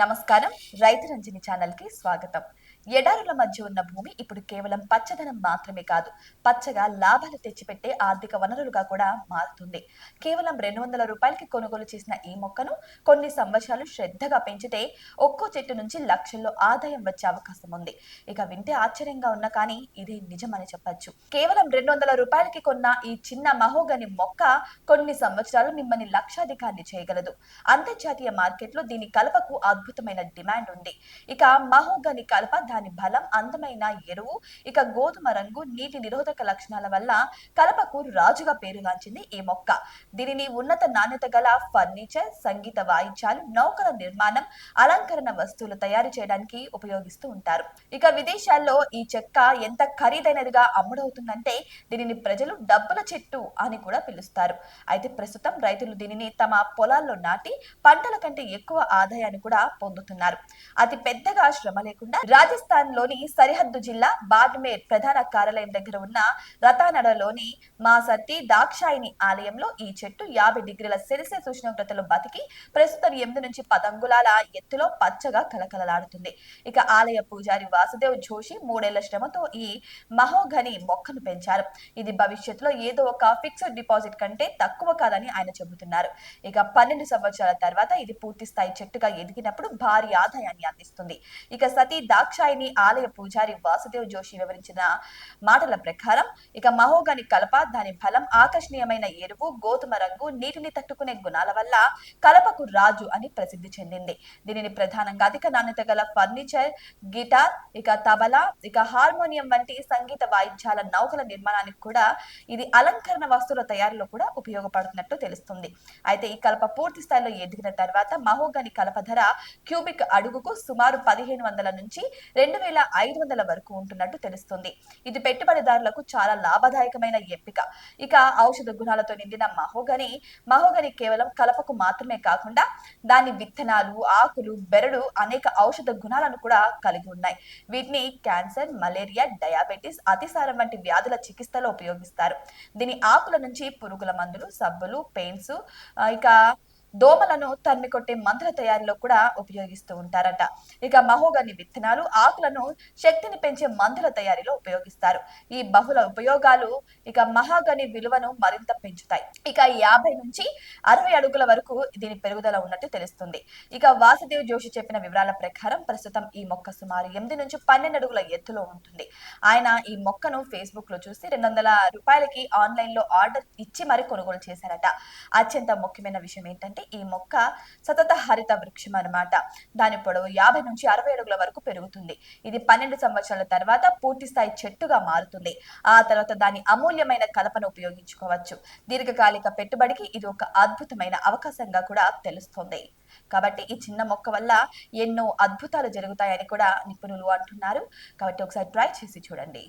నమస్కారం. రైతు రంజని ఛానల్ కి స్వాగతం. ఎడారుల మధ్య ఉన్న భూమి ఇప్పుడు కేవలం పచ్చదనం మాత్రమే కాదు, పచ్చగా లాభాలు తెచ్చిపెట్టే ఆర్థిక వనరులుగా కూడా మారుతుంది. కేవలం రూ. 200కి కొనుగోలు చేసిన ఈ మొక్కను కొన్ని సంవత్సరాలు శ్రద్ధగా పెంచితే ఒక్కో చెట్టు నుంచి లక్షల్లో ఆదాయం వచ్చే అవకాశం ఉంది. ఇక వింటే ఆశ్చర్యంగా ఉన్నా కానీ ఇది నిజమని చెప్పొచ్చు. కేవలం రూ. 200కి కొన్న ఈ చిన్న మహోగని మొక్క కొన్ని సంవత్సరాలు మిమ్మల్ని లక్షాధికారిని చేయగలదు. అంతర్జాతీయ మార్కెట్లో దీని కలపకు అద్భుతమైన డిమాండ్ ఉంది. ఇక మహోగని కలప దాని బలం, అందమైన ఎరువు, ఇక గోధుమ రంగు, నీటి నిరోధక లక్షణాల వల్ల కలపకు రాజుగా పేరుగాంచింది ఈ మొక్క. దీనిని ఉన్నత నాణ్యత గల ఫర్నిచర్, సంగీత వాయిద్యాలు, నౌకల నిర్మాణం, అలంకరణ వస్తువులు తయారు చేయడానికి ఉపయోగిస్తూ ఉంటారు. ఇక విదేశాల్లో ఈ చెక్క ఎంత ఖరీదైనదిగా అమ్ముడవుతుందంటే దీనిని ప్రజలు డబ్బుల చెట్టు అని కూడా పిలుస్తారు. అయితే ప్రస్తుతం రైతులు దీనిని తమ పొలాల్లో నాటి పంటల కంటే ఎక్కువ ఆదాయాన్ని కూడా పొందుతున్నారు. అతి పెద్దగా శ్రమ లేకుండా రాజస్థాన్ లోని సరిహద్దు జిల్లా బాడ్మేర్ ప్రధాన కార్యాలయం దగ్గర ఉన్న రతానడలోని మా సతీ దాక్షాయిని ఆలయంలో ఈ చెట్టు 50 డిగ్రీల సెల్సియస్ ఉష్ణోగ్రతలో బతికి ప్రస్తుతం 8 నుంచి 10 అంగుళాల ఎత్తులో పచ్చగా కలకలలాడుతుంది. ఇక ఆలయ పూజారి వాసుదేవ్ జోషి 3 ఏళ్ల శ్రమతో ఈ మహోగని మొక్కను పెంచారు. ఇది భవిష్యత్తులో ఏదో ఒక ఫిక్స్డ్ డిపాజిట్ కంటే తక్కువ కాదని ఆయన చెబుతున్నారు. ఇక 12 సంవత్సరాల తర్వాత ఇది పూర్తి స్థాయి చెట్టుగా ఎదిగినప్పుడు భారీ ఆదాయాన్ని అందిస్తుంది. ఇక సతీ దాక్షాయిని ఆలయ పూజారి వాసుదేవ్ జోషి వివరించిన మాటల ప్రకారం ఇక మహోగని కలప దాని బలం, ఆకర్షణీయమైన ఎరువు, గోధుమ రంగు, నీటిని తట్టుకునే గుణాల వల్ల కలపకు రాజు అని ప్రసిద్ధి చెందింది. దీనిని ప్రధానంగా అధిక నాణ్యత గల ఫర్నిచర్, గిటార్, ఇక తబలా, ఇక హార్మోనియం వంటి సంగీత వాయిద్యాల నౌకల నిర్మాణానికి కూడా ఇది అలంకరణ వస్తువుల తయారీలో కూడా ఉపయోగపడుతున్నట్టు తెలుస్తుంది. అయితే ఈ కలప పూర్తి స్థాయిలో ఎదిగిన తర్వాత మహోగని కలప ధర క్యూబిక్ అడుగుకు సుమారు 1500 నుంచి 2500 వరకు ఉంటున్నట్టు తెలుస్తుంది. ఇది పెట్టుబడిదారులకు చాలా లాభదాయకమైన ఎంపిక. ఇక ఔషధ గుణాలతో నిండిన మహోగని కేవలం కలపకు మాత్రమే కాకుండా దాని విత్తనాలు, ఆకులు, బెరడు అనేక ఔషధ గుణాలను కూడా కలిగి ఉన్నాయి. వీటిని క్యాన్సర్, మలేరియా, డయాబెటిస్, అతిసారం వంటి వ్యాధుల చికిత్సలో ఉపయోగిస్తారు. దీని ఆకుల నుంచి పురుగుల మందులు, సబ్బులు, పెయింట్స్, ఇక దోమలను తరిమి కొట్టే మందుల తయారీలో కూడా ఉపయోగిస్తూ ఉంటారట. ఇక మహోగని విత్తనాలు, ఆకులను శక్తిని పెంచే మందుల తయారీలో ఉపయోగిస్తారు. ఈ బహుళ ఉపయోగాలు ఇక మహాగని విలువను మరింత పెంచుతాయి. ఇక 50 నుంచి 60 అడుగుల వరకు దీని పెరుగుదల ఉన్నట్టు తెలుస్తుంది. ఇక వాసుదేవ్ జోషి చెప్పిన వివరాల ప్రకారం ప్రస్తుతం ఈ మొక్క సుమారు 8 నుంచి 12 అడుగుల ఎత్తులో ఉంటుంది. ఆయన ఈ మొక్కను ఫేస్బుక్ లో చూసి రూ. 200కి ఆన్లైన్ లో ఆర్డర్ ఇచ్చి మరి కొనుగోలు చేశారట. అత్యంత ముఖ్యమైన విషయం ఏంటంటే ఈ మొక్క సతత హరిత వృక్షం అన్నమాట. దాని పొడవు 50 నుంచి 60 అడుగుల వరకు పెరుగుతుంది. ఇది 12 సంవత్సరాల తర్వాత పూర్తి స్థాయి చెట్టుగా మారుతుంది. ఆ తర్వాత దాని అమూల్యమైన కలపను ఉపయోగించుకోవచ్చు. దీర్ఘకాలిక పెట్టుబడికి ఇది ఒక అద్భుతమైన అవకాశంగా కూడా తెలుస్తుంది. కాబట్టి ఈ చిన్న మొక్క వల్ల ఎన్నో అద్భుతాలు జరుగుతాయని కూడా నిపుణులు అంటున్నారు. కాబట్టి ఒకసారి ట్రై చేసి చూడండి.